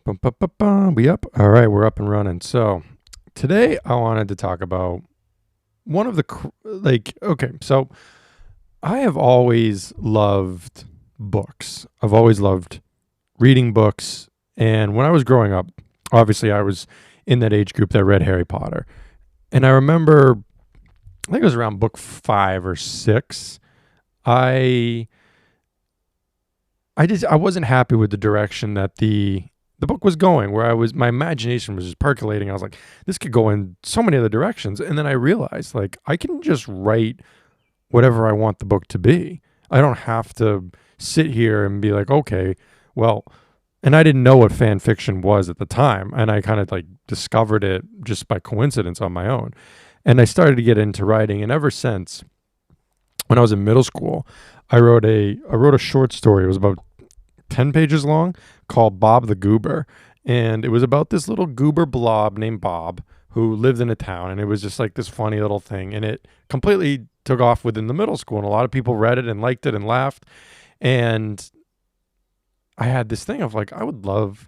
We up? All right, we're up and running. So today I wanted to talk about one of the okay, so I have always loved books. I've always loved reading books, and when I was growing up, obviously I was in that age group that read Harry Potter. And I remember I think it was around book 5 or 6. I I wasn't happy with the direction that the book was going, where my imagination was just percolating. I was like, this could go in so many other directions. And then I realized, like, I can just write whatever I want the book to be. I don't have to sit here and be like, okay, well, and I didn't know what fan fiction was at the time. And I kind of like discovered it just by coincidence on my own. And I started to get into writing. And ever since, when I was in middle school, I wrote a short story. It was about 10 pages long, called Bob the Goober. And it was about this little goober blob named Bob who lived in a town. And it was just like this funny little thing. And it completely took off within the middle school. And a lot of people read it and liked it and laughed. And I had this thing of like, I would love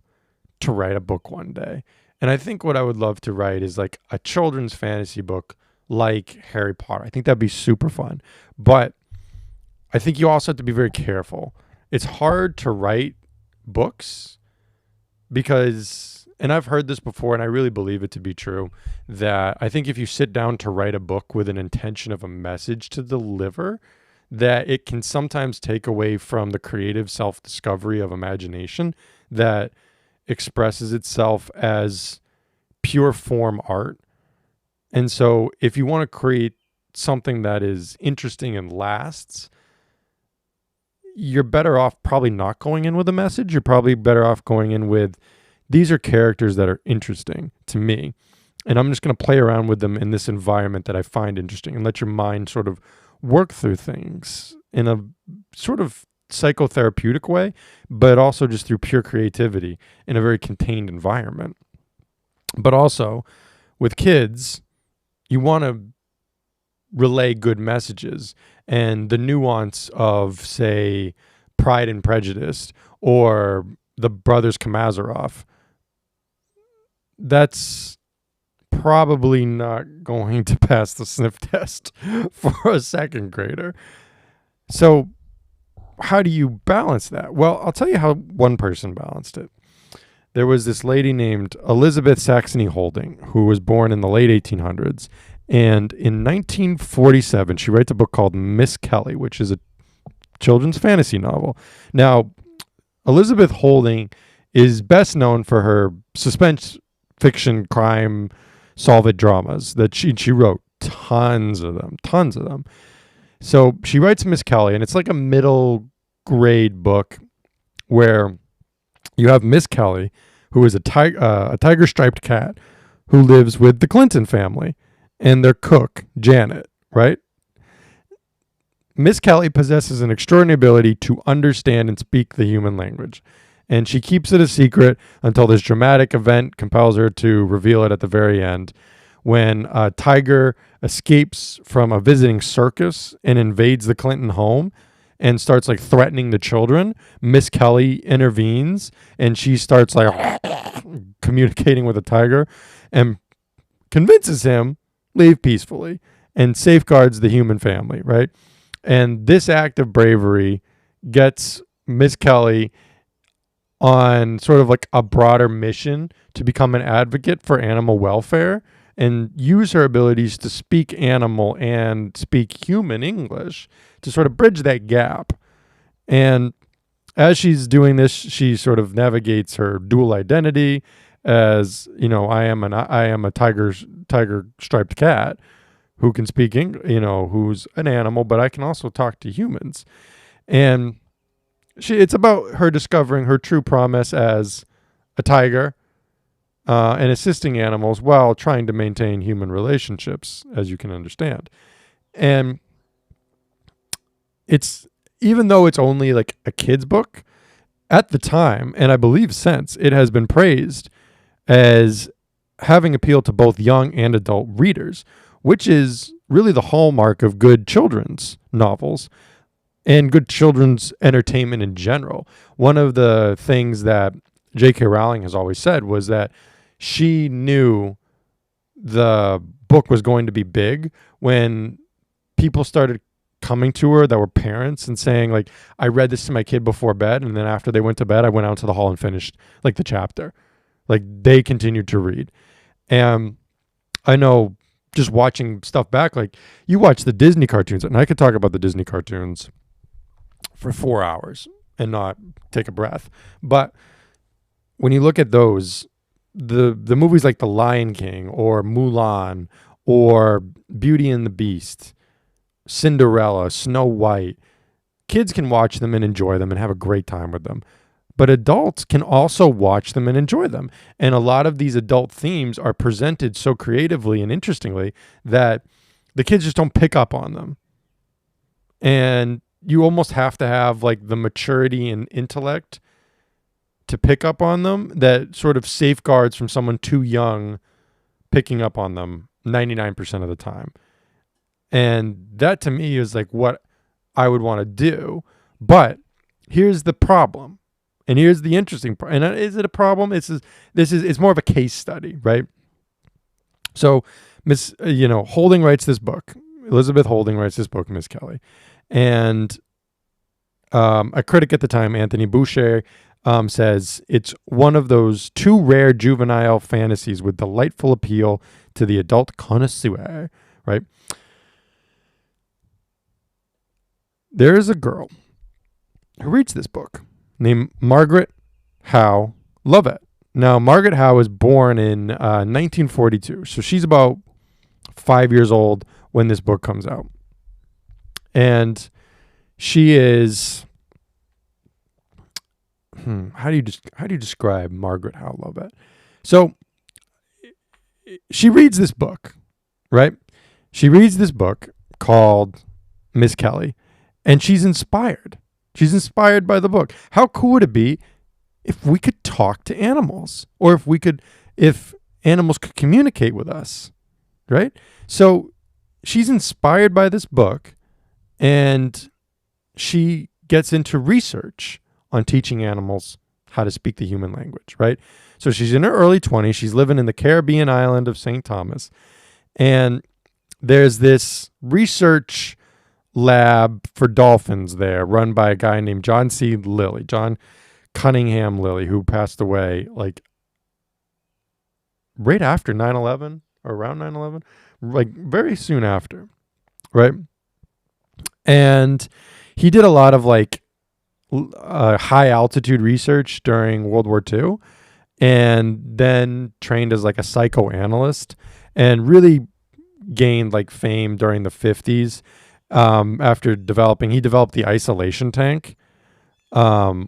to write a book one day. And I think what I would love to write is like a children's fantasy book like Harry Potter. I think that'd be super fun. But I think you also have to be very careful. It's hard to write books because, and I've heard this before and I really believe it to be true, that I think if you sit down to write a book with an intention of a message to deliver, that it can sometimes take away from the creative self-discovery of imagination that expresses itself as pure form art. And so if you want to create something that is interesting and lasts, you're better off probably not going in with a message. You're probably better off going in with, these are characters that are interesting to me, and I'm just going to play around with them in this environment that I find interesting, and let your mind sort of work through things in a sort of psychotherapeutic way, but also just through pure creativity in a very contained environment. But also with kids, you want to relay good messages, and the nuance of, say, Pride and Prejudice or the Brothers Karamazov, that's probably not going to pass the sniff test for a second grader. So how do you balance that? Well, I'll tell you how one person balanced it. There was this lady named Elizabeth Saxony Holding, who was born in the late 1800s. And in 1947, she writes a book called Miss Kelly, which is a children's fantasy novel. Now, Elizabeth Holding is best known for her suspense fiction crime solve-it dramas that she wrote tons of them. So she writes Miss Kelly, and it's like a middle grade book where you have Miss Kelly, who is a tiger-striped cat who lives with the Clinton family and their cook, Janet, right? Miss Kelly possesses an extraordinary ability to understand and speak the human language, and she keeps it a secret until this dramatic event compels her to reveal it at the very end, when a tiger escapes from a visiting circus and invades the Clinton home and starts like threatening the children. Miss Kelly intervenes, and she starts like communicating with the tiger and convinces him leave peacefully and safeguards the human family, right? And this act of bravery gets Miss Kelly on sort of like a broader mission to become an advocate for animal welfare and use her abilities to speak animal and speak human English to sort of bridge that gap. And as she's doing this, she sort of navigates her dual identity as, you know, I am a tiger striped cat who can speak who's an animal, but I can also talk to humans. And it's about her discovering her true promise as a tiger and assisting animals while trying to maintain human relationships, as you can understand. And it's, even though it's only like a kid's book, at the time, and I believe since, it has been praised as having appealed to both young and adult readers, which is really the hallmark of good children's novels and good children's entertainment in general. One of the things that J.K. Rowling has always said was that she knew the book was going to be big when people started coming to her that were parents and saying, like, I read this to my kid before bed, and then after they went to bed, I went out to the hall and finished like the chapter. Like, they continued to read. And I know, just watching stuff back, like, you watch the Disney cartoons, and I could talk about the Disney cartoons for 4 hours and not take a breath. But when you look at those, the movies like The Lion King or Mulan or Beauty and the Beast, Cinderella, Snow White, kids can watch them and enjoy them and have a great time with them. But adults can also watch them and enjoy them. And a lot of these adult themes are presented so creatively and interestingly that the kids just don't pick up on them. And you almost have to have like the maturity and intellect to pick up on them that sort of safeguards from someone too young picking up on them 99% of the time. And that to me is like what I would want to do. But here's the problem. And here's the interesting part. And is it a problem? It's more of a case study, right? So Holding writes this book. Elizabeth Holding writes this book, Miss Kelly. And a critic at the time, Anthony Boucher, says it's one of those two rare juvenile fantasies with delightful appeal to the adult connoisseur, right? There is a girl who reads this book named Margaret Howe Lovett. Now, Margaret Howe was born in 1942, so she's about 5 years old when this book comes out. And she is... How do you describe Margaret Howe Lovett? So she reads this book, right? She reads this book called Miss Kelly, and she's inspired. She's inspired by the book. How cool would it be if we could talk to animals, or if animals could communicate with us, right? So she's inspired by this book, and she gets into research on teaching animals how to speak the human language, right? So she's in her early 20s. She's living in the Caribbean island of St. Thomas. And there's this research lab for dolphins there run by a guy named John Cunningham Lilly, who passed away like right after 9/11 or around 9/11, like very soon after, right? And he did a lot of like high altitude research during World War II, and then trained as like a psychoanalyst, and really gained like fame during the 50s after he developed the isolation tank,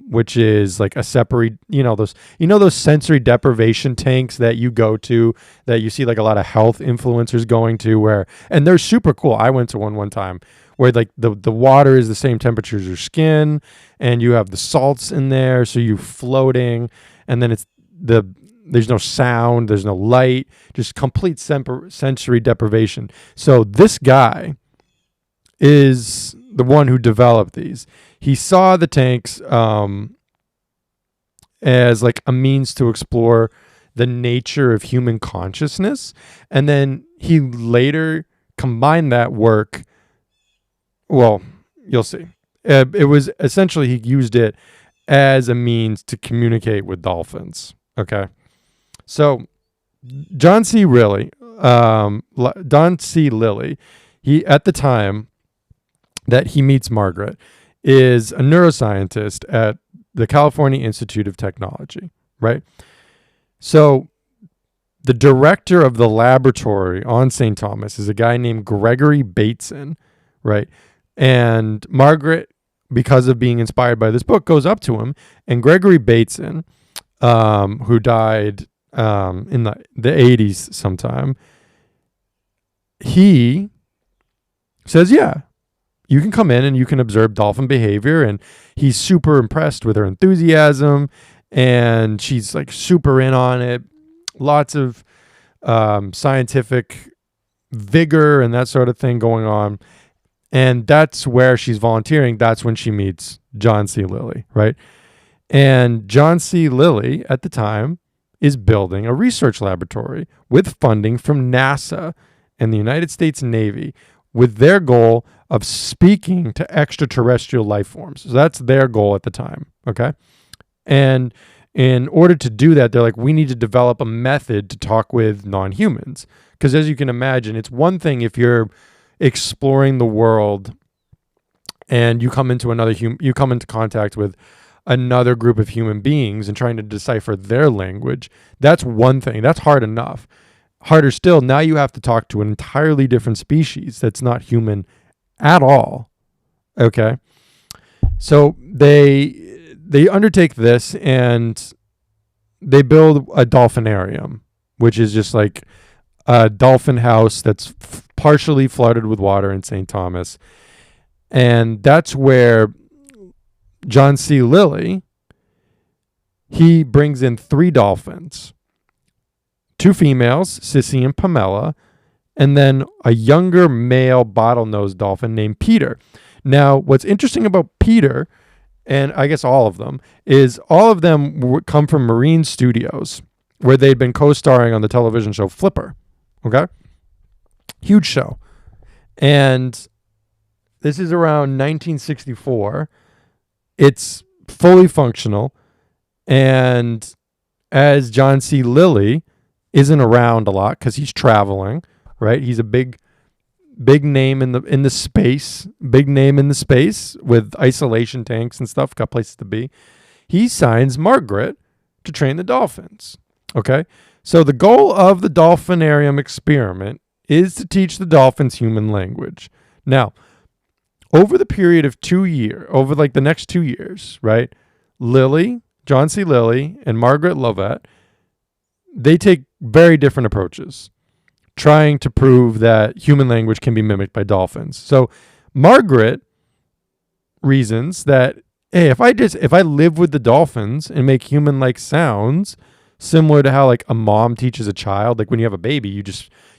which is like a separate, those sensory deprivation tanks that you go to, that you see like a lot of health influencers going to, and they're super cool. I went to one time where like the water is the same temperature as your skin, and you have the salts in there, so you're floating, and then there's no sound, there's no light, just complete sensory deprivation. So this guy is the one who developed these. He saw the tanks as like a means to explore the nature of human consciousness, and then he later combined that work. Well, you'll see. It was essentially, he used it as a means to communicate with dolphins. Okay. So John C. Lilly, he, at the time that he meets Margaret, is a neuroscientist at the California Institute of Technology, right? So the director of the laboratory on St. Thomas is a guy named Gregory Bateson, right? And Margaret, because of being inspired by this book, goes up to him, and Gregory Bateson, who died in the 80s sometime, he says, yeah, you can come in and you can observe dolphin behavior. And he's super impressed with her enthusiasm, and she's like super in on it. Lots of scientific vigor and that sort of thing going on. And that's where she's volunteering. That's when she meets John C. Lilly, right? And John C. Lilly at the time is building a research laboratory with funding from NASA and the United States Navy with their goal of speaking to extraterrestrial life forms. So that's their goal at the time, okay? And in order to do that, they're like, we need to develop a method to talk with non-humans. Because as you can imagine, it's one thing if you're exploring the world and you come into you come into contact with another group of human beings and trying to decipher their language. That's one thing. That's hard enough. Harder still, now you have to talk to an entirely different species that's not human at all. Okay? So they undertake this and they build a dolphinarium, which is just like a dolphin house that's partially flooded with water in St. Thomas. And that's where John C. Lilly, he brings in 3 dolphins, 2 females, Sissy and Pamela, and then a younger male bottlenose dolphin named Peter. Now, what's interesting about Peter, and I guess all of them, is all of them come from Marine Studios, where they'd been co-starring on the television show Flipper. Okay? Huge show. And this is around 1964. It's fully functional. And as John C. Lilly isn't around a lot because he's traveling, right? He's a big name in the space, big name in the space with isolation tanks and stuff, got places to be. He signs Margaret to train the dolphins. Okay? So the goal of the Dolphinarium experiment is to teach the dolphins human language. Now, over the period of 2 years, over like the next 2 years, right? Lilly, John C. Lilly, and Margaret Lovett, they take very different approaches, trying to prove that human language can be mimicked by dolphins. So Margaret reasons that, hey, if I live with the dolphins and make human-like sounds, similar to how like a mom teaches a child, like when you have a baby,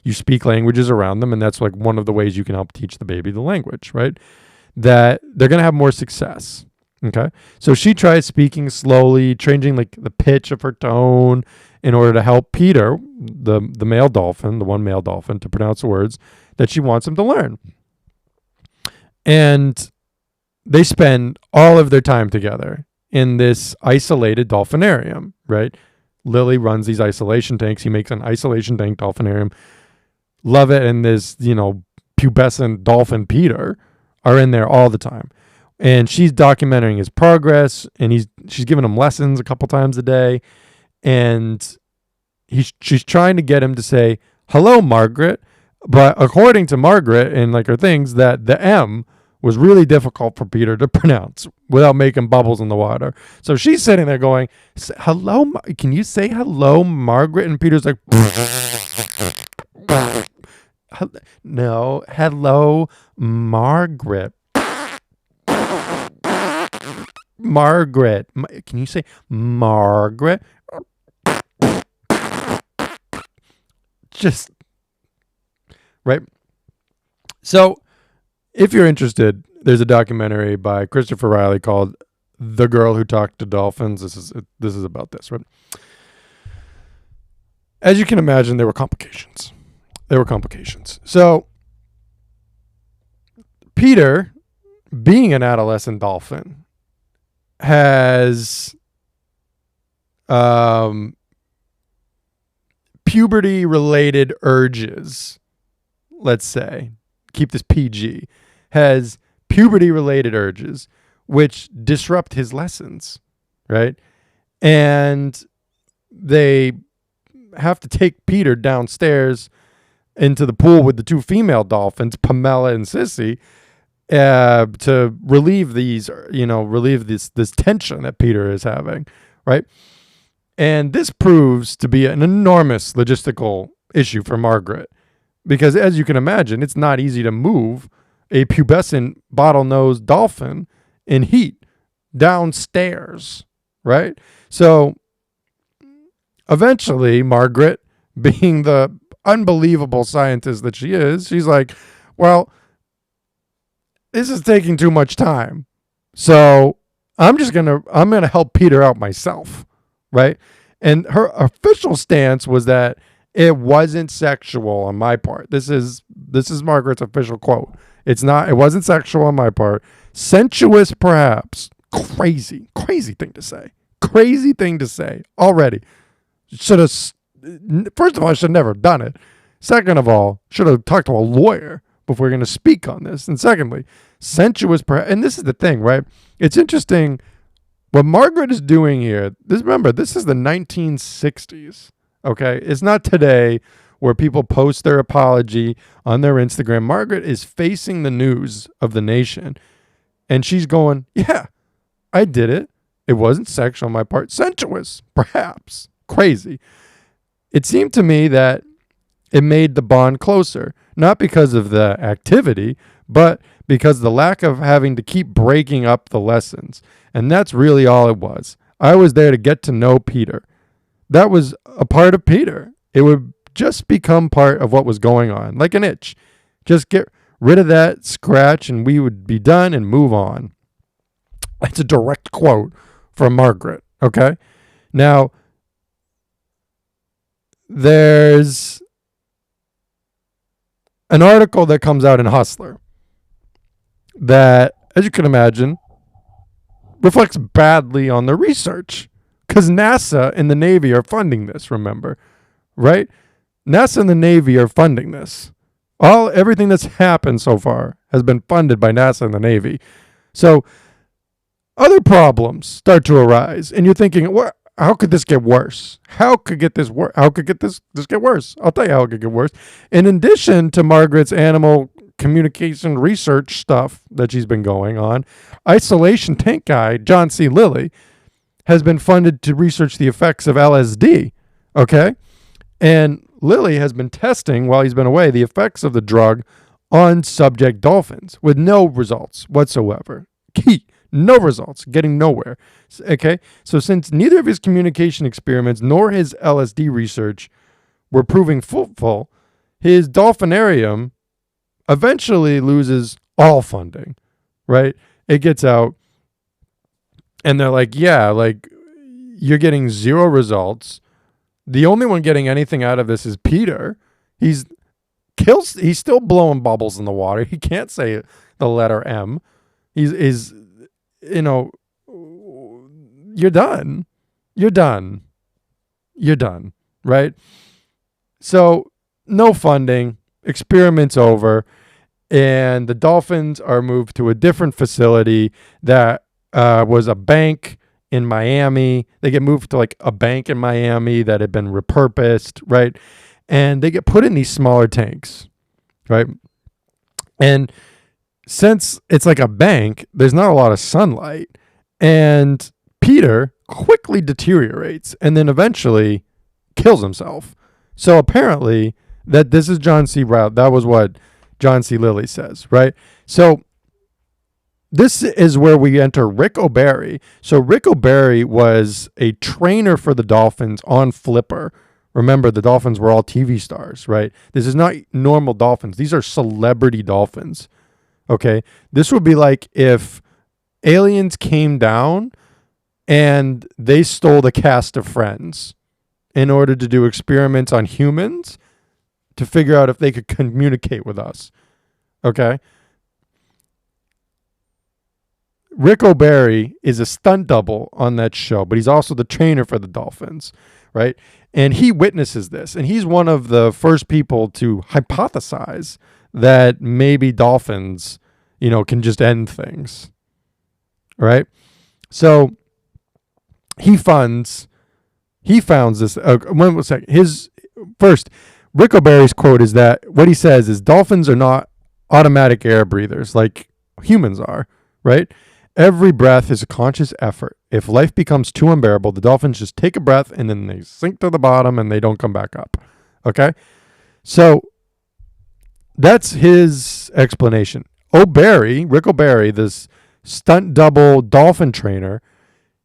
you speak languages around them, and that's like one of the ways you can help teach the baby the language, right? That they're going to have more success. Okay. So she tries speaking slowly, changing like the pitch of her tone in order to help Peter, the male dolphin, the one male dolphin, to pronounce the words that she wants him to learn. And they spend all of their time together in this isolated dolphinarium, right? Lilly runs these isolation tanks. He makes an isolation tank dolphinarium. Lovett and this, pubescent dolphin Peter are in there all the time. And she's documenting his progress, and she's giving him lessons a couple times a day. And she's trying to get him to say, hello, Margaret. But according to Margaret and like her things, that the M was really difficult for Peter to pronounce without making bubbles in the water. So she's sitting there going, hello, can you say hello, Margaret? And Peter's like, no, hello, Margaret. Margaret. Can you say Margaret? Just, right? So, if you're interested, there's a documentary by Christopher Riley called The Girl Who Talked to Dolphins. This is about this, right? As you can imagine, there were complications. So, Peter, being an adolescent dolphin, has puberty-related urges, let's say. Keep this PG. Has puberty-related urges, which disrupt his lessons, right? And they have to take Peter downstairs into the pool with the 2 female dolphins, Pamela and Sissy, to relieve this tension that Peter is having, right? And this proves to be an enormous logistical issue for Margaret, because as you can imagine, it's not easy to move a pubescent bottlenose dolphin in heat downstairs, right? So eventually, Margaret, being the unbelievable scientist that she is, she's like, well, this is taking too much time. So I'm gonna help Peter out myself, right? And her official stance was that it wasn't sexual on my part. This is Margaret's official quote. It wasn't sexual on my part. Sensuous perhaps. Crazy thing to say. Crazy thing to say already. Should have, first of all, I should have never done it. Second of all, should have talked to a lawyer before you're going to speak on this. And secondly, sensuous perhaps. And this is the thing, right? It's interesting. What Margaret is doing here, remember, this is the 1960s, okay? It's not today where people post their apology on their Instagram. Margaret is facing the news of the nation, and she's going, yeah, I did it. It wasn't sexual on my part. Sensuous, perhaps. Crazy. It seemed to me that it made the bond closer, not because of the activity, but because the lack of having to keep breaking up the lessons. And that's really all it was. I was there to get to know Peter. That was a part of Peter. It would just become part of what was going on, like an itch. Just get rid of that scratch and we would be done and move on. It's a direct quote from Margaret, okay? Now, there's an article that comes out in Hustler that, as you can imagine, reflects badly on the research because NASA and the Navy are funding this, remember, right? NASA and the Navy are funding this. Everything that's happened so far has been funded by NASA and the Navy. So other problems start to arise, and you're thinking, how could this get worse? How could this get worse? I'll tell you how it could get worse. In addition to Margaret's animal communication research stuff that she's been going on, isolation tank guy John C. Lilly has been funded to research the effects of LSD, okay? And Lilly has been testing, while he's been away, the effects of the drug on subject dolphins with no results whatsoever. No results, getting nowhere. Okay, so since neither of his communication experiments nor his LSD research were proving fruitful, his Dolphinarium eventually loses all funding, right? It gets out, and they're like, yeah, like, you're getting zero results. The only one getting anything out of this is Peter. He's still blowing bubbles in the water. He can't say the letter M. He's you're done. You're done, right? So no funding, experiments over, and the dolphins are moved to a different facility that was a bank in Miami. They get moved to like a bank in Miami that had been repurposed, right? And they get put in these smaller tanks, right? And since it's like a bank, there's not a lot of sunlight, and Peter quickly deteriorates and then eventually kills himself. So apparently this is John C. Rout. That was what John C. Lilly says, right? So this is where we enter Rick O'Barry. So Rick O'Barry was a trainer for the Dolphins on Flipper. Remember, the Dolphins were all TV stars, right? This is not normal Dolphins. These are celebrity Dolphins. Okay, this would be like if aliens came down and they stole the cast of Friends in order to do experiments on humans to figure out if they could communicate with us. Okay? Rick O'Barry is a stunt double on that show, but he's also the trainer for the Dolphins, right? And he witnesses this, and he's one of the first people to hypothesize that maybe dolphins, can just end things, right? So he founds this. One second. Rick O'Barry's quote is that what he says is dolphins are not automatic air breathers like humans are, right? Every breath is a conscious effort. If life becomes too unbearable, the dolphins just take a breath and then they sink to the bottom and they don't come back up. Okay? So that's his explanation. Rick O'Barry, this stunt double dolphin trainer,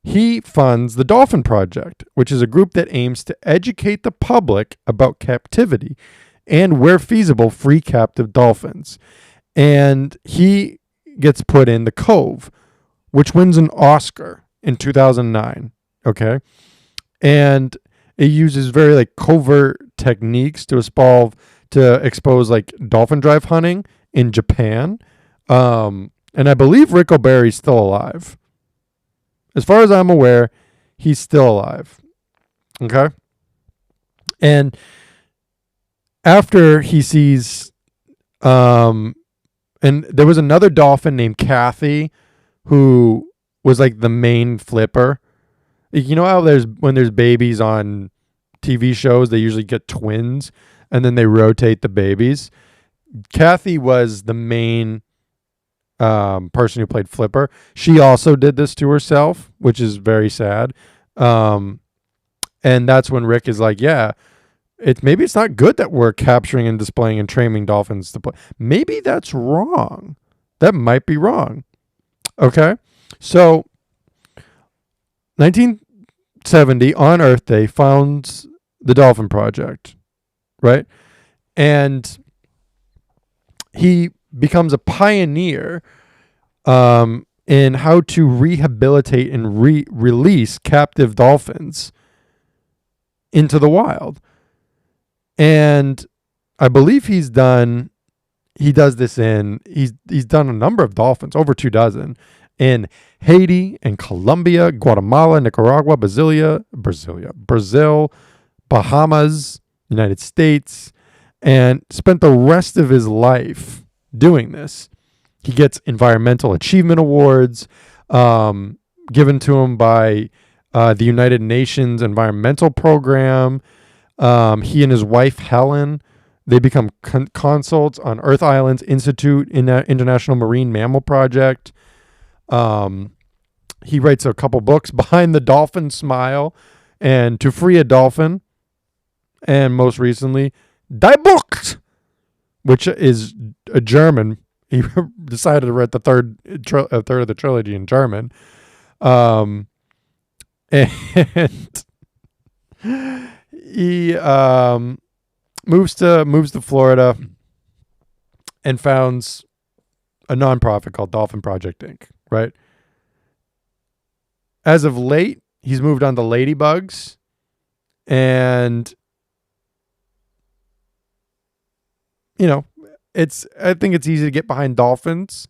he funds the Dolphin Project, which is a group that aims to educate the public about captivity and, where feasible, free captive dolphins. And he gets put in the Cove, which wins an Oscar in 2009. Okay. And it uses very like covert techniques to expose like dolphin drive hunting in Japan. And I believe Rick O'Barry's still alive. As far as I'm aware, he's still alive. Okay. And after he sees, and there was another dolphin named Kathy who was like the main flipper. You know how when there's babies on TV shows, they usually get twins and then they rotate the babies. Kathy was the main person who played Flipper. She also did this to herself, which is very sad. And that's when Rick is like, yeah, maybe it's not good that we're capturing and displaying and training dolphins to play. Maybe that's wrong. That might be wrong. Okay. So 1970 on Earth Day founds the Dolphin Project, right? And he becomes a pioneer in how to rehabilitate and release captive dolphins into the wild. And I believe he's done this he's done a number of dolphins, over 24, in Haiti and Colombia, Guatemala, Nicaragua, Brazil, Bahamas, United States, and spent the rest of his life doing this. He gets environmental achievement awards given to him by the United Nations Environmental Program. He and his wife, Helen, they become consults on Earth Island's International Marine Mammal Project. He writes a couple books, Behind the Dolphin Smile and To Free a Dolphin. And most recently, Die Bucht, which is a German. He decided to write the third of the trilogy in German. And he moves to Florida and founds a nonprofit called Dolphin Project Inc., right? As of late, he's moved on to ladybugs, and I think it's easy to get behind dolphins.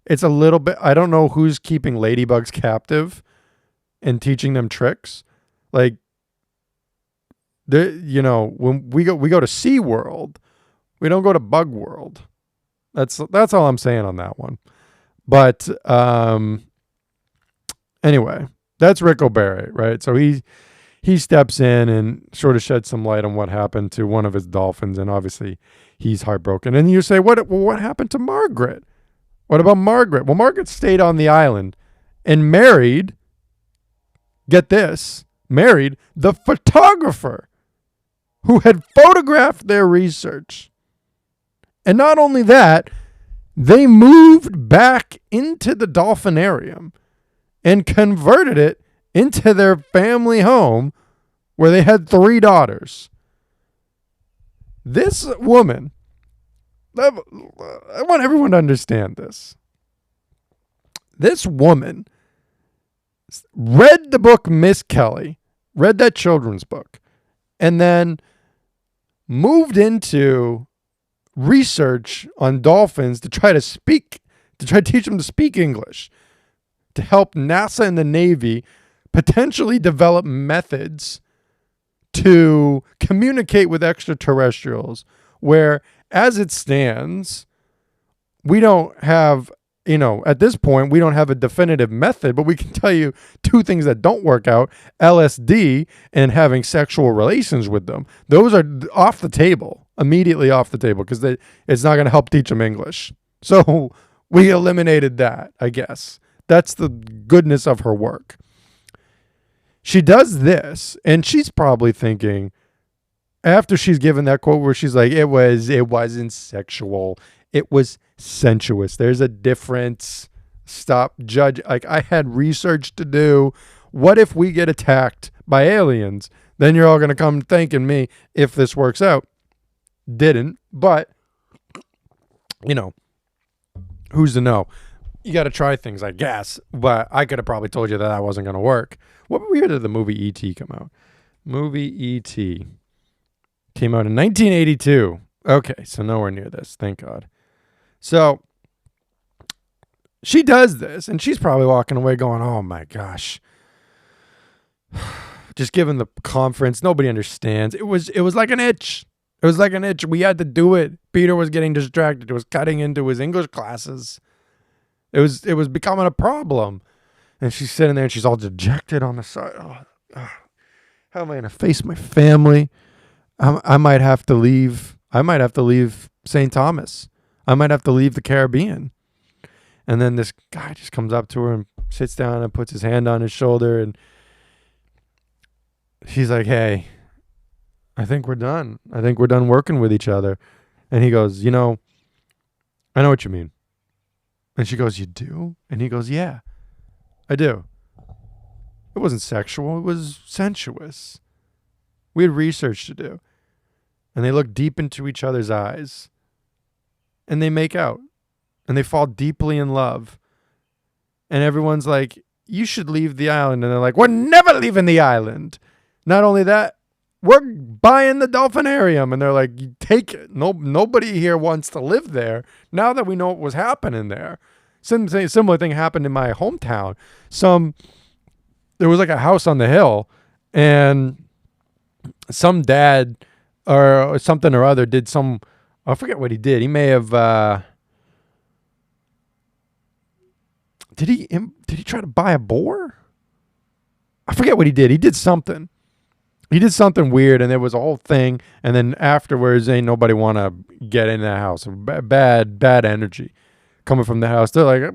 It's a little bit, I don't know who's keeping ladybugs captive and teaching them tricks. Like, when we go to SeaWorld, we don't go to Bug World. That's all I'm saying on that one. But anyway, that's Rick O'Barry, right? So he steps in and sort of sheds some light on what happened to one of his dolphins, and obviously he's heartbroken. And you say, what happened to Margaret? What about Margaret? Well, Margaret stayed on the island and married, get this, married the photographer who had photographed their research. And not only that, they moved back into the Dolphinarium and converted it into their family home where they had 3 daughters. This woman, I want everyone to understand this. This woman read the book Miss Kelly, read that children's book, and then moved into research on dolphins to try to teach them to speak English, to help NASA and the Navy potentially develop methods to communicate with extraterrestrials, where, as it stands, we don't have, at this point, we don't have a definitive method, but we can tell you 2 things that don't work out: LSD and having sexual relations with them. Those are off the table, immediately off the table, because it's not going to help teach them English. So we eliminated that, I guess. That's the goodness of her work. She does this, and she's probably thinking, after she's given that quote where she's like, it wasn't sexual, it was sensuous. There's a difference. Stop judge. Like, I had research to do. What if we get attacked by aliens? Then you're all going to come thanking me if this works out. Didn't, but, who's to know? you got to try things, I guess. But I could have probably told you that wasn't going to work. What year did the movie E.T. come out? Movie E.T. came out in 1982. Okay, so nowhere near this. Thank God. So she does this, and she's probably walking away going, oh my gosh. Just given the conference, nobody understands. It was like an itch. It was like an itch. We had to do it. Peter was getting distracted. It was cutting into his English classes. It was becoming a problem. And she's sitting there and she's all dejected on the side. Oh, how am I going to face my family? I might have to leave. I might have to leave St. Thomas. I might have to leave the Caribbean. And then this guy just comes up to her and sits down and puts his hand on his shoulder. And she's like, hey, I think we're done. I think we're done working with each other. And he goes, I know what you mean. And she goes, you do? And he goes, yeah, I do. It wasn't sexual. It was sensuous. We had research to do. And they look deep into each other's eyes. And they make out. And they fall deeply in love. And everyone's like, you should leave the island. And they're like, we're never leaving the island. Not only that, we're buying the Dolphinarium. And they're like, you take it. Nobody here wants to live there now that we know what was happening there. Similar thing happened in my hometown. There was like a house on the hill, and some dad or something or other did some, I forget what he did. He may have, did he try to buy a boar? I forget what he did. He did something. He did something weird, and there was a whole thing. And then afterwards, ain't nobody want to get in that house. Bad energy coming from the house. They're like,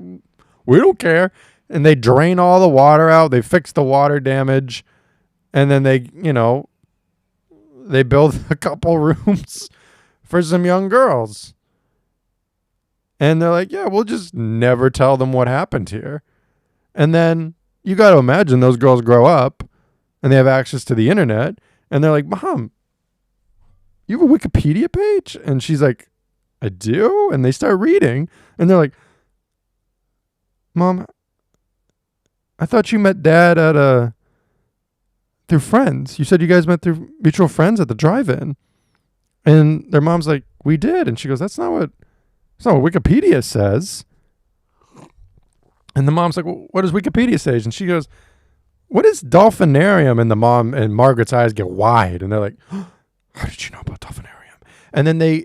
we don't care. And they drain all the water out. They fix the water damage. And then they build a couple rooms for some young girls. And they're like, yeah, we'll just never tell them what happened here. And then you got to imagine those girls grow up and they have access to the internet. And they're like, Mom, you have a Wikipedia page? And she's like, I do? And they start reading. And they're like, Mom, I thought you met Dad through friends. You said you guys met through mutual friends at the drive-in. And their mom's like, we did. And she goes, that's not what Wikipedia says. And the mom's like, well, what does Wikipedia say? And she goes, what is Dolphinarium? And the mom and Margaret's eyes get wide. And they're like, how did you know about Dolphinarium? And then they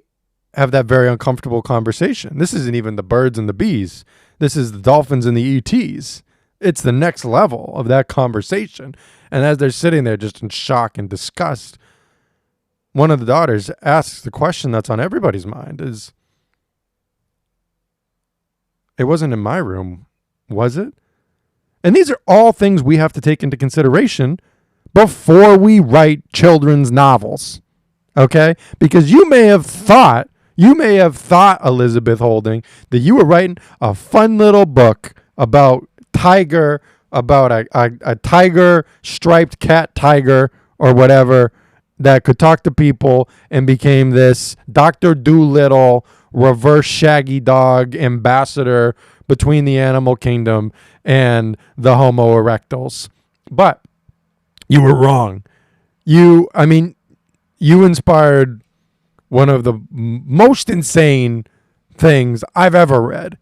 have that very uncomfortable conversation. This isn't even the birds and the bees. This is the dolphins and the ETs. It's the next level of that conversation. And as they're sitting there just in shock and disgust, one of the daughters asks the question that's on everybody's mind is, it wasn't in my room, was it? And these are all things we have to take into consideration before we write children's novels. Okay? Because you may have thought, Elizabeth Holding, that you were writing a fun little book about a tiger, striped cat tiger or whatever that could talk to people and became this Dr. Doolittle reverse Shaggy Dog ambassador between the animal kingdom and the Homo erectals. But you were wrong. You inspired one of the most insane things I've ever read.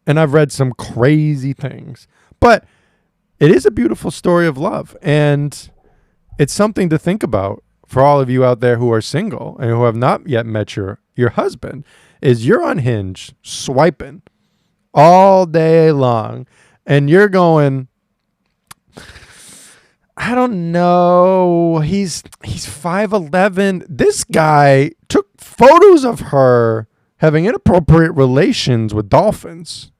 And I've read some crazy things. But it is a beautiful story of love. And it's something to think about for all of you out there who are single and who have not yet met your husband, is you're on Hinge swiping all day long. And you're going, I don't know. He's 5'11". This guy took photos of her having inappropriate relations with dolphins.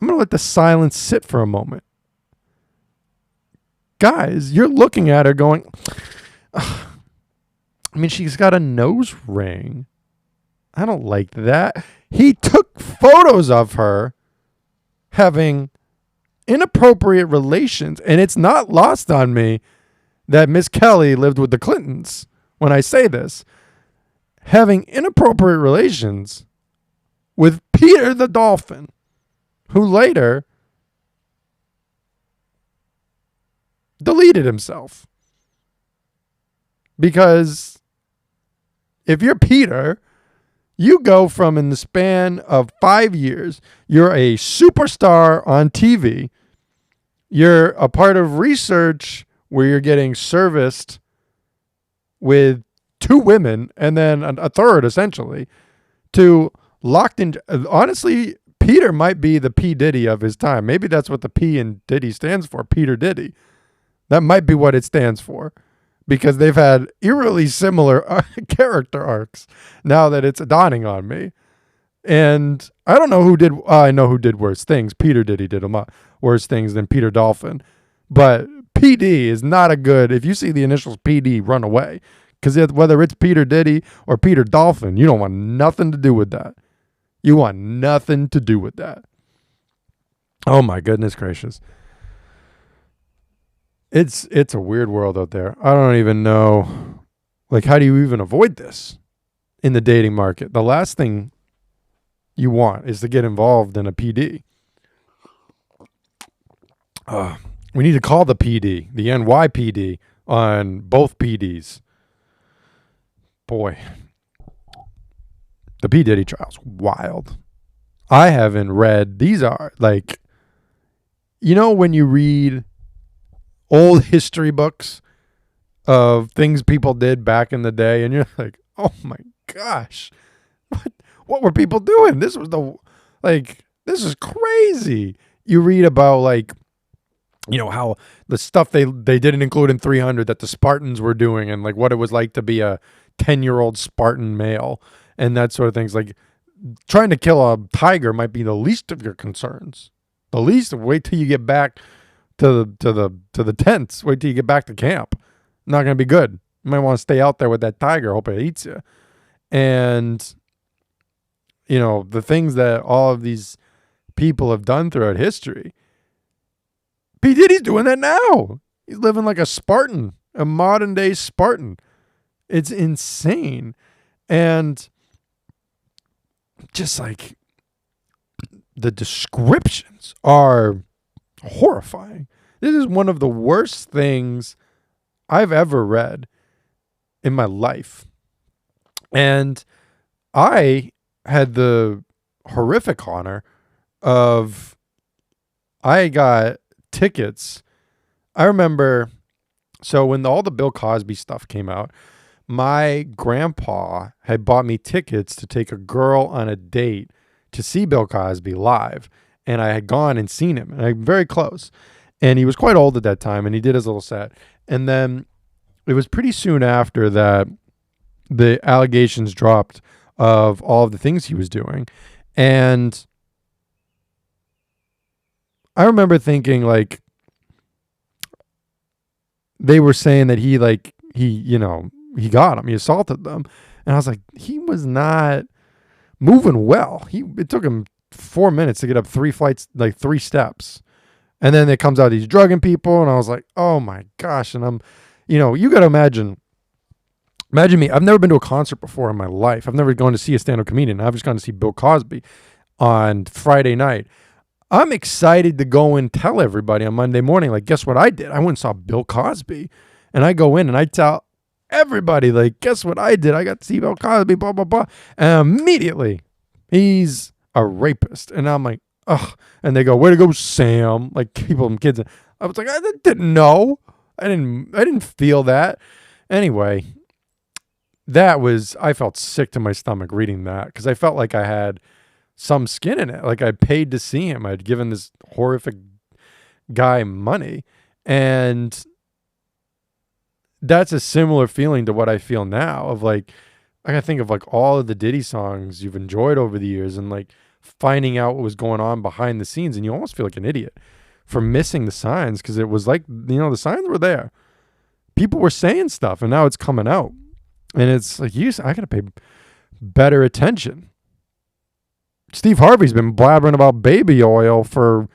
I'm going to let the silence sit for a moment. Guys, you're looking at her going, ugh. I mean, she's got a nose ring. I don't like that. He took photos of her having inappropriate relations. And it's not lost on me that Miss Kelly lived with the Clintons when I say this. having inappropriate relations with Peter the Dolphin, who later deleted himself. Because if you're Peter, you go from, in the span of 5 years, you're a superstar on TV. You're a part of research where you're getting serviced with 2 women and then a third, essentially, to locked in. Honestly, Peter might be the P Diddy of his time. Maybe that's what the P in Diddy stands for, Peter Diddy. That might be what it stands for, because they've had eerily similar character arcs now that it's dawning on me. And I don't know who did, I know who did worse things. Peter Diddy did a lot worse things than Peter Dolphin. But PD is not a good, if you see the initials PD, run away. Because whether it's Peter Diddy or Peter Dolphin, you don't want nothing to do with that. You want nothing to do with that. Oh my goodness gracious. It's a weird world out there. I don't even know, like, how do you even avoid this in the dating market? The last thing you want is to get involved in a PD. We need to call the PD, the NYPD, on both PDs. Boy, the P Diddy trial's wild. I haven't read, these are like, you know, when you read old history books of things people did back in the day, and you're like, oh my gosh, what were people doing? This is crazy. You read about, like, you know, how the stuff they didn't include in 300 that the Spartans were doing, and like what it was like to be a 10-year-old Spartan male and that sort of things. Like, trying to kill a tiger might be the least of your concerns. The least. Wait till you get back to the tents. Wait till you get back to camp. Not going to be good. You might want to stay out there with that tiger. Hope it eats you. And, you know, the things that all of these people have done throughout history. P. Diddy's doing that now. He's living like a Spartan, a modern day Spartan. It's insane. And just like the descriptions are horrifying. This is one of the worst things I've ever read in my life. And I had the horrific honor of, I got tickets. I remember, so when all the Bill Cosby stuff came out, my grandpa had bought me tickets to take a girl on a date to see Bill Cosby live. And I had gone and seen him, and I'm very close. And he was quite old at that time, and he did his little set. And then it was pretty soon after that the allegations dropped of all of the things he was doing. And I remember thinking, like, they were saying that he got him, he assaulted them. And I was like, he was not moving well. It took him 4 minutes to get up 3 flights, like 3 steps. And then it comes out he's drugging people. And I was like, oh my gosh. And I'm, you got to imagine me. I've never been to a concert before in my life. I've never gone to see a stand-up comedian. I've just gone to see Bill Cosby on Friday night. I'm excited to go and tell everybody on Monday morning, like, guess what I did? I went and saw Bill Cosby. And I go in and I tell everybody, like, guess what I did? I got to see Bill Cosby, blah, blah, blah. And immediately, he's a rapist. And I'm like, ugh. And they go, way to go, Sam. Like, people and kids. I was like, I didn't know. I didn't feel that. Anyway, I felt sick to my stomach reading that, because I felt like I had some skin in it. Like, I paid to see him. I'd given this horrific guy money. And that's a similar feeling to what I feel now, of like, I gotta think of like all of the Diddy songs you've enjoyed over the years, and like finding out what was going on behind the scenes, and you almost feel like an idiot for missing the signs, because it was like, the signs were there. People were saying stuff, and now it's coming out. And it's like, I gotta pay better attention. Steve Harvey's been blabbering about baby oil for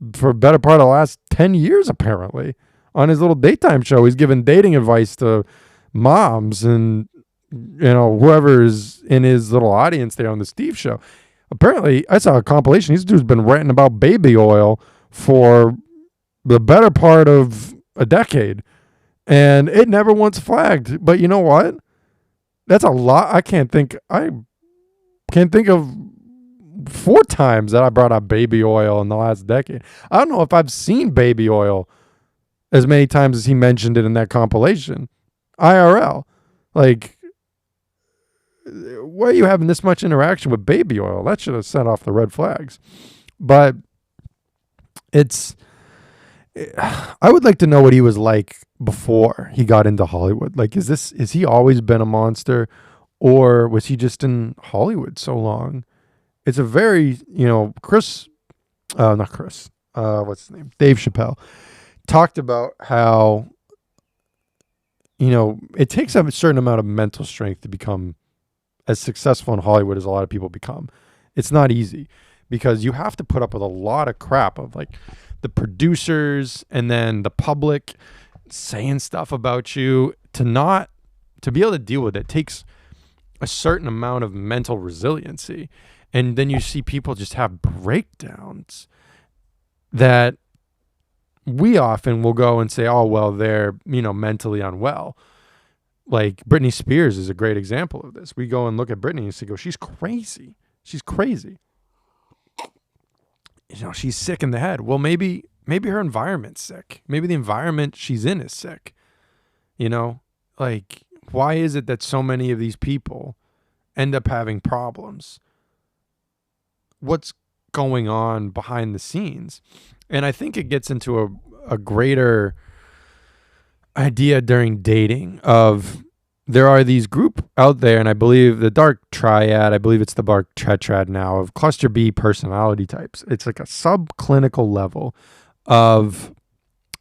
a better part of the last 10 years, apparently. On his little daytime show, he's giving dating advice to moms, and whoever is in his little audience there on the Steve show. Apparently, I saw a compilation. This dude's been ranting about baby oil for the better part of a decade, and it never once flagged. But you know what? That's a lot. I can't think of 4 times that I brought up baby oil in the last decade. I don't know if I've seen baby oil as many times as he mentioned it in that compilation. IRL. Like, why are you having this much interaction with baby oil? That should have set off the red flags. But I would like to know what he was like before he got into Hollywood. Like, is he always been a monster, or was he just in Hollywood so long? It's a very, what's his name? Dave Chappelle talked about how, it takes a certain amount of mental strength to become as successful in Hollywood as a lot of people become. It's not easy because you have to put up with a lot of crap of like the producers and then the public saying stuff about you. To be able to deal with it takes a certain amount of mental resiliency. And then you see people just have breakdowns that we often will go and say, oh, well, they're, mentally unwell. Like Britney Spears is a great example of this. We go and look at Britney and go, she's crazy. She's crazy. She's sick in the head. Well, maybe her environment's sick. Maybe the environment she's in is sick. Like, why is it that so many of these people end up having problems? What's going on behind the scenes? And I think it gets into a greater idea during dating of there are these group out there, and I believe the Dark Triad, I believe it's the Dark Tetrad now, of cluster B personality types. It's like a subclinical level of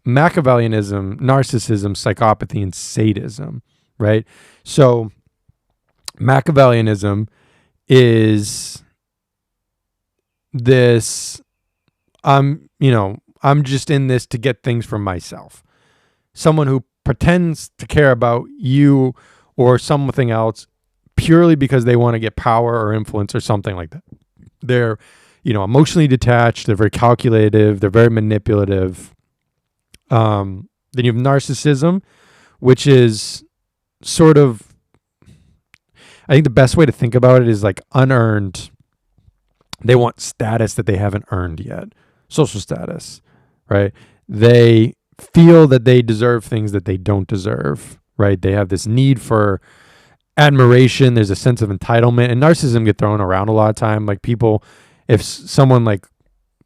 Machiavellianism, narcissism, psychopathy, and sadism, right? So Machiavellianism is this, I'm just in this to get things for myself. Someone who pretends to care about you or something else purely because they want to get power or influence or something like that. They're, emotionally detached. They're very calculative. They're very manipulative. Then you have narcissism, which is sort of, I think the best way to think about it is like unearned. They want status that they haven't earned yet. Social status, right? They feel that they deserve things that they don't deserve, right? They have this need for admiration. There's a sense of entitlement, and narcissism get thrown around a lot of time. Like people, if someone like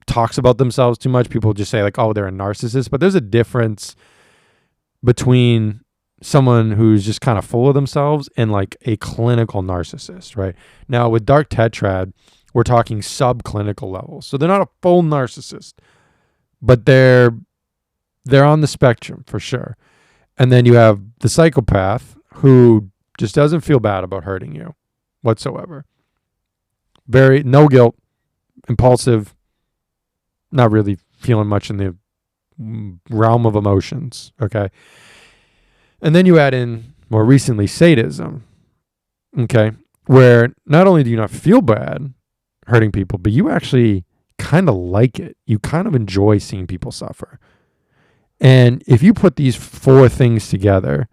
talks about themselves too much, people just say like, oh, they're a narcissist. But there's a difference between someone who's just kind of full of themselves and like a clinical narcissist, right? Now with Dark Tetrad, we're talking subclinical levels. So they're not a full narcissist, but they're on the spectrum for sure. And then you have the psychopath who just doesn't feel bad about hurting you whatsoever. No guilt, impulsive, not really feeling much in the realm of emotions, okay? And then you add in more recently sadism, okay, where not only do you not feel bad hurting people, but you actually kind of like it. You kind of enjoy seeing people suffer. And if you put these 4 things together,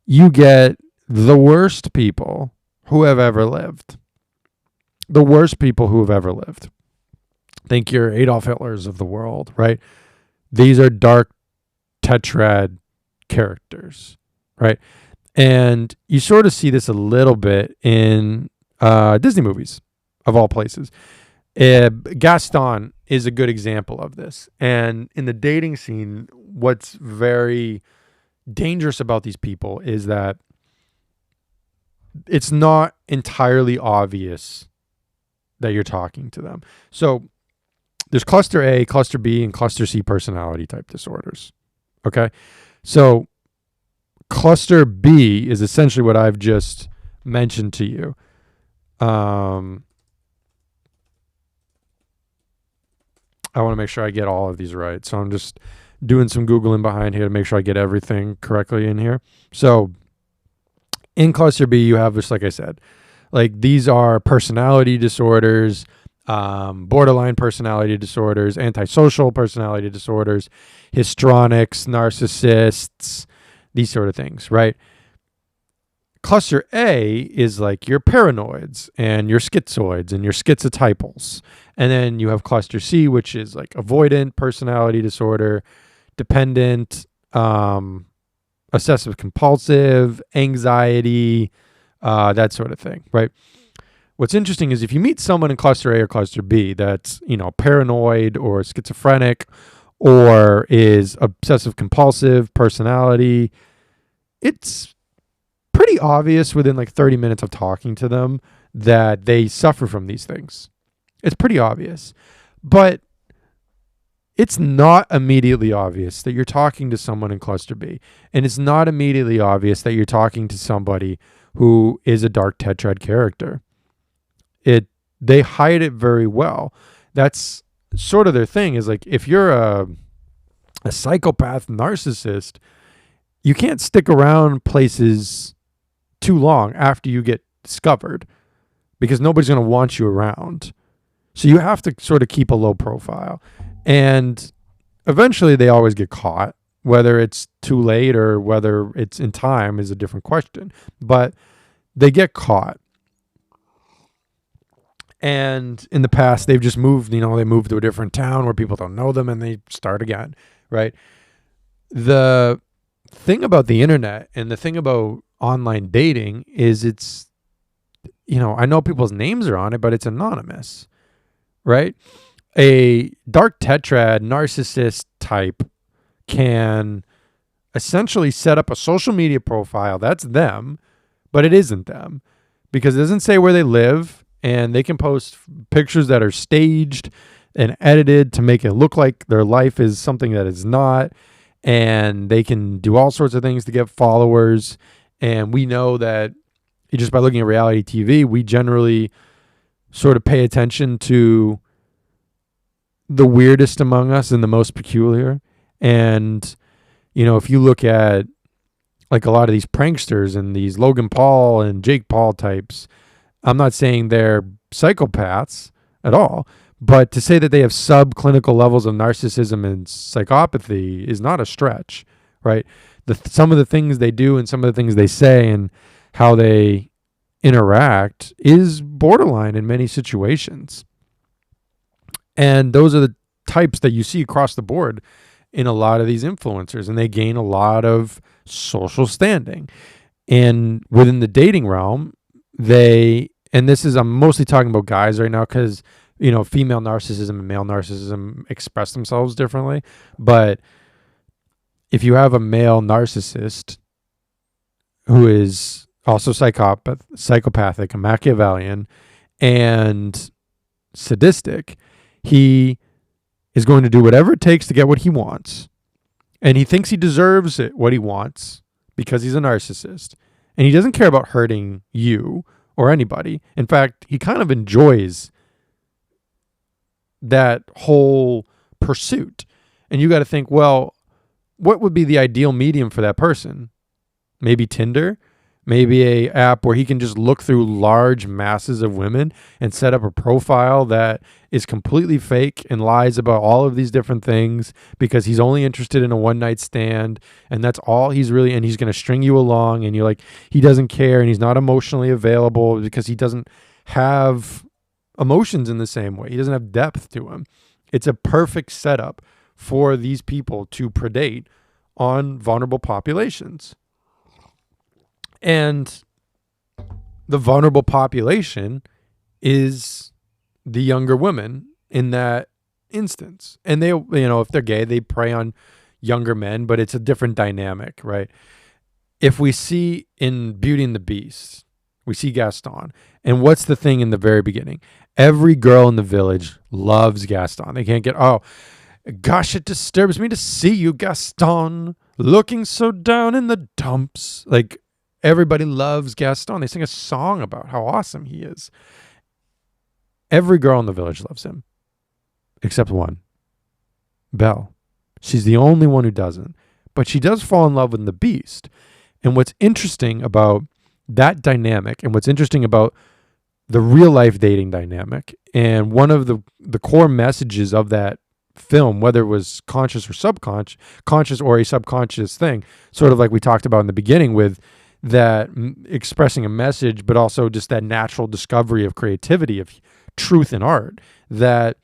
you get the worst people who have ever lived. The worst people who have ever lived. Think your Adolf Hitlers of the world, right? These are Dark Tetrad characters, right? And you sort of see this a little bit in Disney movies, of all places. Gaston is a good example of this. And in the dating scene, what's very dangerous about these people is that it's not entirely obvious that you're talking to them. So there's cluster A, cluster B, and cluster C personality type disorders. Okay? So cluster B is essentially what I've just mentioned to you. I want to make sure I get all of these right. So I'm just doing some Googling behind here to make sure I get everything correctly in here. So In cluster B, you have, just like I said, like these are personality disorders, borderline personality disorders, antisocial personality disorders, histrionics, narcissists, these sort of things, right? Cluster A is like your paranoids and your schizoids and your schizotypals. And then you have cluster C, which is like avoidant personality disorder, dependent, obsessive compulsive, anxiety, that sort of thing, right? What's interesting is if you meet someone in cluster A or cluster B that's, paranoid or schizophrenic or is obsessive compulsive personality, it's pretty obvious within like 30 minutes of talking to them that they suffer from these things. It's pretty obvious. But it's not immediately obvious that you're talking to someone in cluster B. And it's not immediately obvious that you're talking to somebody who is a Dark Tetrad character. They hide it very well. That's sort of their thing, is like if you're a psychopath narcissist, you can't stick around places too long after you get discovered because nobody's going to want you around. So you have to sort of keep a low profile. And eventually they always get caught. Whether it's too late or whether it's in time is a different question. But they get caught. And in the past, they've just moved, they moved to a different town where people don't know them and they start again, right? The thing about the internet and the thing about online dating is it's, I know people's names are on it, but it's anonymous, right? A Dark Tetrad narcissist type can essentially set up a social media profile. That's them, but it isn't them because it doesn't say where they live. And they can post pictures that are staged and edited to make it look like their life is something that is not. And they can do all sorts of things to get followers. And we know that just by looking at reality TV, we generally sort of pay attention to the weirdest among us and the most peculiar. And, if you look at like a lot of these pranksters and these Logan Paul and Jake Paul types, I'm not saying they're psychopaths at all, but to say that they have subclinical levels of narcissism and psychopathy is not a stretch, right? Some of the things they do and some of the things they say and how they interact is borderline in many situations. And those are the types that you see across the board in a lot of these influencers, and they gain a lot of social standing. And within the dating realm, I'm mostly talking about guys right now because, female narcissism and male narcissism express themselves differently. But if you have a male narcissist who is also psychopathic, and Machiavellian, and sadistic, he is going to do whatever it takes to get what he wants. And he thinks he deserves what he wants because he's a narcissist. And he doesn't care about hurting you or anybody. In fact, he kind of enjoys that whole pursuit. And you got to think, well, what would be the ideal medium for that person? Maybe Tinder? Maybe a app where he can just look through large masses of women and set up a profile that is completely fake and lies about all of these different things because he's only interested in a one-night stand, and that's all he's really, and he's going to string you along, and you're like, he doesn't care, and he's not emotionally available because he doesn't have emotions in the same way. He doesn't have depth to him. It's a perfect setup for these people to predate on vulnerable populations. And the vulnerable population is the younger women in that instance. And they, if they're gay, they prey on younger men, but it's a different dynamic, right? If we see in Beauty and the Beast, we see Gaston. And what's the thing in the very beginning? Every girl in the village loves Gaston. They can't get, gosh, it disturbs me to see you, Gaston, looking so down in the dumps. Like, everybody loves Gaston. They sing a song about how awesome he is. Every girl in the village loves him, except one, Belle. She's the only one who doesn't. But she does fall in love with the Beast. And what's interesting about that dynamic, and what's interesting about the real life dating dynamic, and one of the core messages of that film, whether it was conscious or subconscious, conscious or a subconscious thing, sort of like we talked about in the beginning with that expressing a message, but also just that natural discovery of creativity, of truth in art, that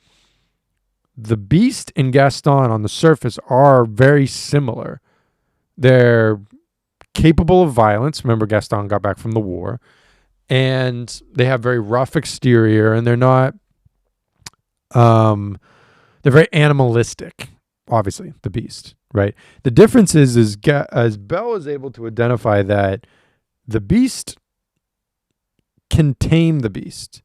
the Beast and Gaston on the surface are very similar. They're capable of violence. Remember, Gaston got back from the war, and they have very rough exterior, and they're not, they're very animalistic. Obviously, the Beast, right? The difference is as Belle is able to identify that the Beast can tame the Beast.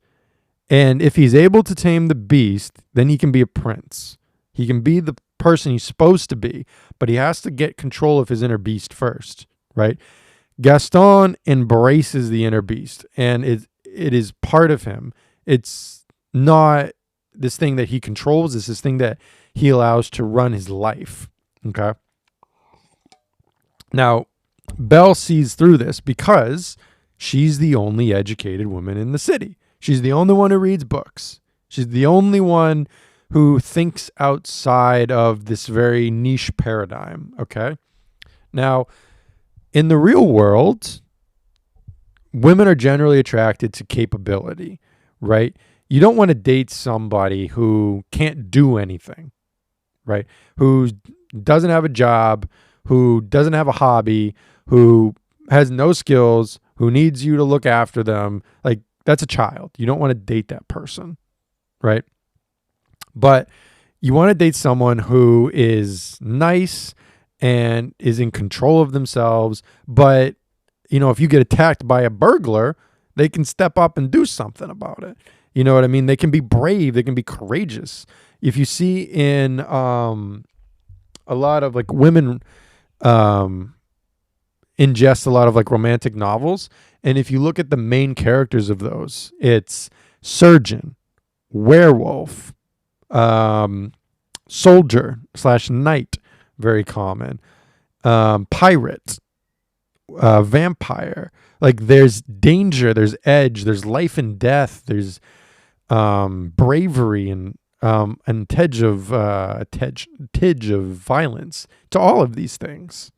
And if he's able to tame the Beast, then he can be a prince. He can be the person he's supposed to be, but he has to get control of his inner beast first, right? Gaston embraces the inner beast, and it is part of him. It's not this thing that he controls. It's this thing that he allows to run his life, okay? Now, Belle sees through this because she's the only educated woman in the city. She's the only one who reads books. She's the only one who thinks outside of this very niche paradigm, okay? Now, in the real world, women are generally attracted to capability, right? You don't want to date somebody who can't do anything, right? Who doesn't have a job, who doesn't have a hobby, who has no skills, who needs you to look after them. Like, that's a child. You don't want to date that person, right? But you want to date someone who is nice and is in control of themselves. But, if you get attacked by a burglar, they can step up and do something about it. You know what I mean? They can be brave. They can be courageous. If you see in a lot of like women ingest a lot of like romantic novels, and if you look at the main characters of those, it's surgeon, werewolf, soldier / knight, very common, pirate, vampire. Like, there's danger, there's edge, there's life and death, there's bravery and tidge of violence to all of these things,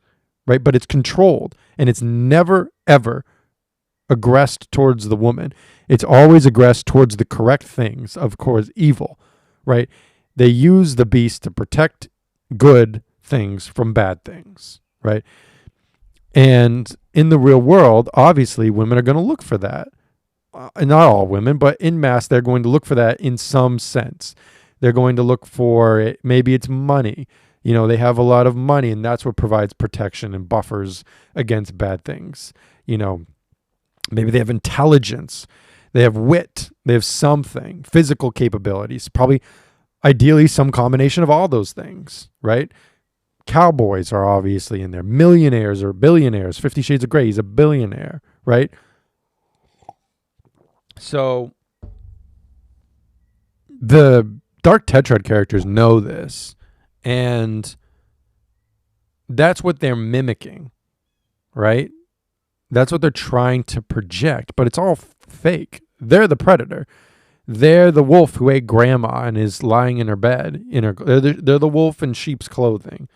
right? But it's controlled, and it's never ever aggressed towards the woman. It's always aggressed towards the correct things, of course, evil, right? They use the beast to protect good things from bad things, right? And in the real world, obviously, women are going to look for that. Not all women, but in mass, they're going to look for that in some sense. They're going to look for it. Maybe it's money. They have a lot of money, and that's what provides protection and buffers against bad things. Maybe they have intelligence. They have wit. They have something, physical capabilities, probably ideally some combination of all those things, right? Cowboys are obviously in there. Millionaires or billionaires. 50 Shades of Grey, he's a billionaire, right? So the Dark Tetrad characters know this, and that's what they're mimicking, right? That's what they're trying to project, but it's all fake. They're the predator. They're the wolf who ate grandma and is lying in her bed. They're the wolf in sheep's clothing.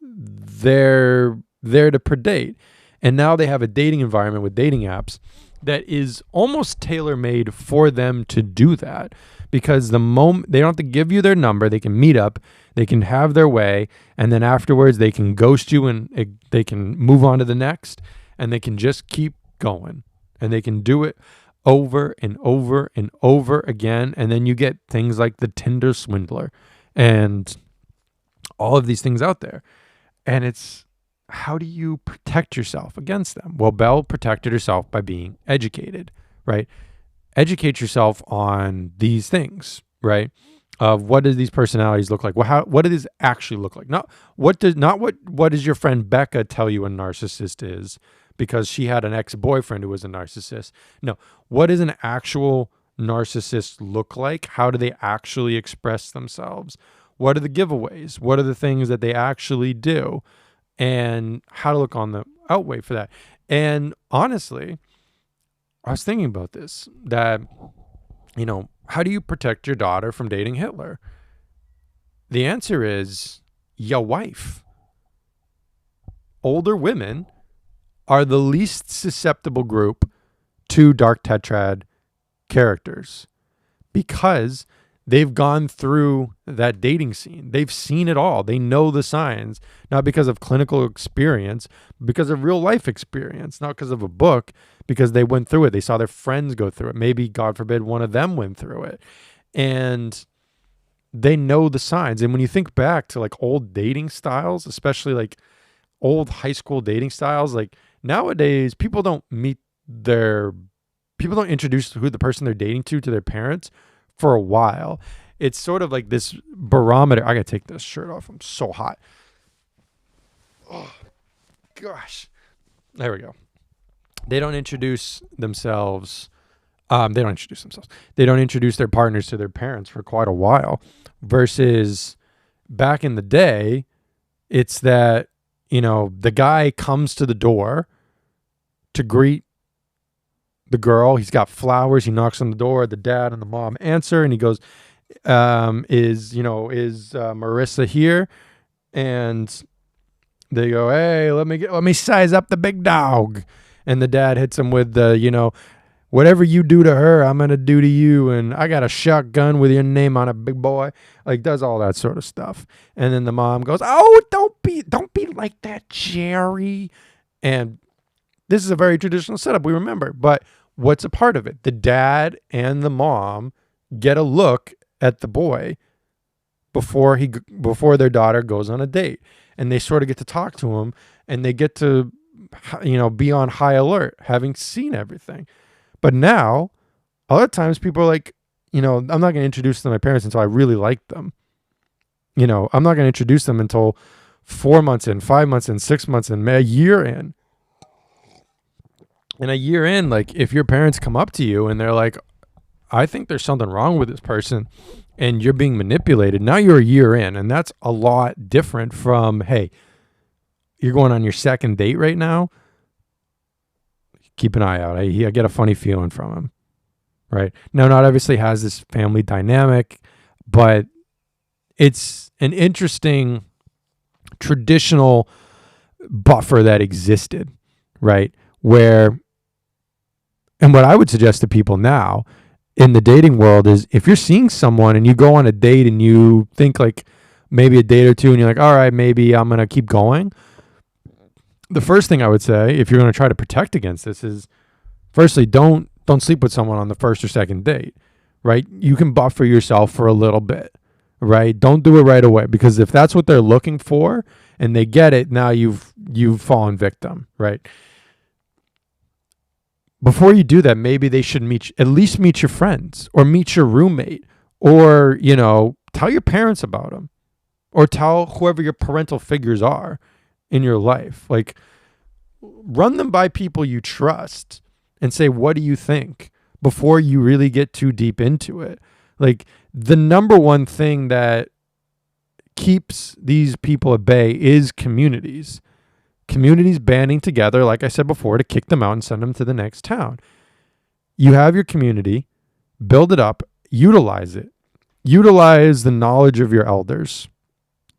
They're there to predate. And now they have a dating environment with dating apps that is almost tailor-made for them to do that, because the moment they don't have to give you their number, they can meet up, they can have their way, and then afterwards they can ghost you and they can move on to the next, and they can just keep going, and they can do it over and over and over again. And then you get things like the Tinder swindler and all of these things out there. And it's, how do you protect yourself against them? Well, Belle protected herself by being educated, right? Educate yourself on these things, right? Of what do these personalities look like? Well, what do these actually look like? Not what does your friend Becca tell you a narcissist is, because she had an ex-boyfriend who was a narcissist. No, what does an actual narcissist look like? How do they actually express themselves? What are the giveaways? What are the things that they actually do? And how to look on the outway for that. And honestly, I was thinking about this, that, how do you protect your daughter from dating Hitler? The answer is your wife. Older women are the least susceptible group to Dark Tetrad characters because they've gone through that dating scene. They've seen it all. They know the signs, not because of clinical experience, but because of real life experience, not because of a book, because they went through it. They saw their friends go through it. Maybe, God forbid, one of them went through it. And they know the signs. And when you think back to like old dating styles, especially like old high school dating styles, like nowadays people don't introduce who the person they're dating to their parents for a while. It's sort of like this barometer. I gotta take this shirt off. I'm so hot. Oh gosh. There we go. They don't introduce themselves. They don't introduce their partners to their parents for quite a while. Versus back in the day, it's that, the guy comes to the door to greet the girl. He's got flowers. He knocks on the door. The dad and the mom answer, and he goes, is Marissa here? And they go, hey, let me size up the big dog. And the dad hits him with the, whatever you do to her, I'm going to do to you. And I got a shotgun with your name on it, big boy. Like, does all that sort of stuff. And then the mom goes, oh, don't be like that, Jerry. And this is a very traditional setup, we remember. But what's a part of it? The dad and the mom get a look at the boy before their daughter goes on a date. And they sort of get to talk to him, and they get to, be on high alert, having seen everything. But now, a lot of times people are like, I'm not going to introduce them to my parents until I really like them. I'm not going to introduce them until 4 months in, 5 months in, 6 months in, a year in. And a year in, like, if your parents come up to you and they're like, I think there's something wrong with this person and you're being manipulated, now you're a year in. And that's a lot different from, hey, you're going on your second date right now. Keep an eye out. I get a funny feeling from him, right? Now, not obviously has this family dynamic, but it's an interesting traditional buffer that existed, right? And what I would suggest to people now in the dating world is, if you're seeing someone and you go on a date and you think like maybe a date or two and you're like, all right, maybe I'm going to keep going. The first thing I would say, if you're going to try to protect against this, is firstly, don't sleep with someone on the first or second date, right? You can buffer yourself for a little bit, right? Don't do it right away, because if that's what they're looking for and they get it, now you've fallen victim, right? Before you do that, maybe they should at least meet your friends or meet your roommate, or, tell your parents about them, or tell whoever your parental figures are in your life. Like, run them by people you trust and say, what do you think, before you really get too deep into it. Like, the number one thing that keeps these people at bay is communities banding together, like I said before, to kick them out and send them to the next town. You have your community, build it up, utilize it, utilize the knowledge of your elders,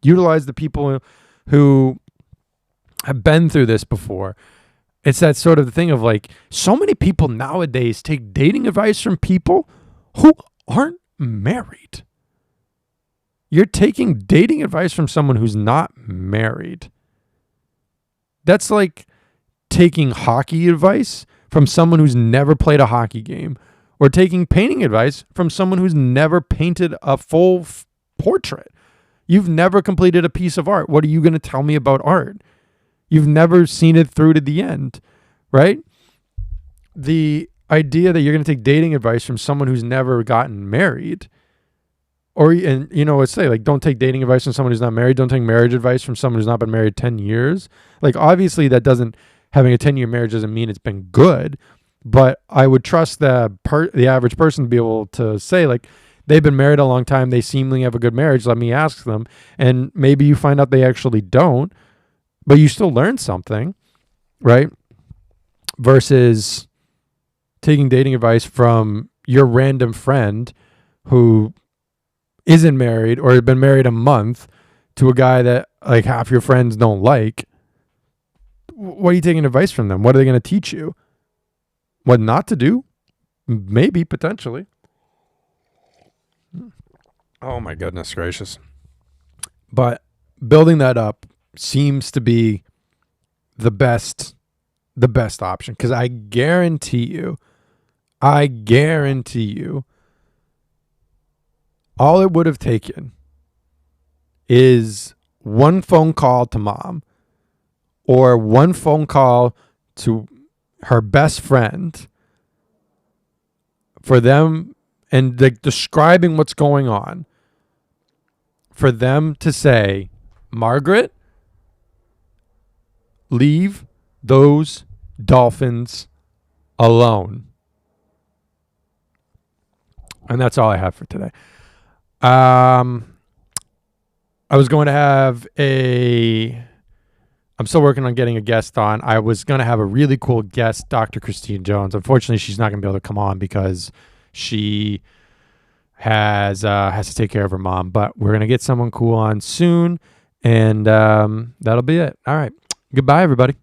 utilize the people who have been through this before. It's that sort of thing of like, so many people nowadays take dating advice from people who aren't married. You're taking dating advice from someone who's not married. That's like taking hockey advice from someone who's never played a hockey game, or taking painting advice from someone who's never painted a full portrait. You've never completed a piece of art. What are you going to tell me about art? You've never seen it through to the end, right? The idea that you're going to take dating advice from someone who's never gotten married, let's say, like, don't take dating advice from someone who's not married. Don't take marriage advice from someone who's not been married 10 years. Like, obviously having a 10-year marriage doesn't mean it's been good, but I would trust the average person to be able to say, like, they've been married a long time, they seemingly have a good marriage, let me ask them. And maybe you find out they actually don't, but you still learn something, right? versus taking dating advice from your random friend who isn't married or has been married a month to a guy that like half your friends don't like. What are you taking advice from them? What are they going to teach you? What not to do? Maybe, potentially. Oh my goodness gracious. But building that up seems to be the best option, because I guarantee you, all it would have taken is one phone call to mom or one phone call to her best friend for them, and like describing what's going on, for them to say, Margaret, leave those dolphins alone. And that's all I have for today. I was going to have I'm still working on getting a guest on. I was going to have a really cool guest, Dr. Christine Jones. Unfortunately, she's not going to be able to come on because she has to take care of her mom. But we're going to get someone cool on soon, and that'll be it. All right. Goodbye, everybody.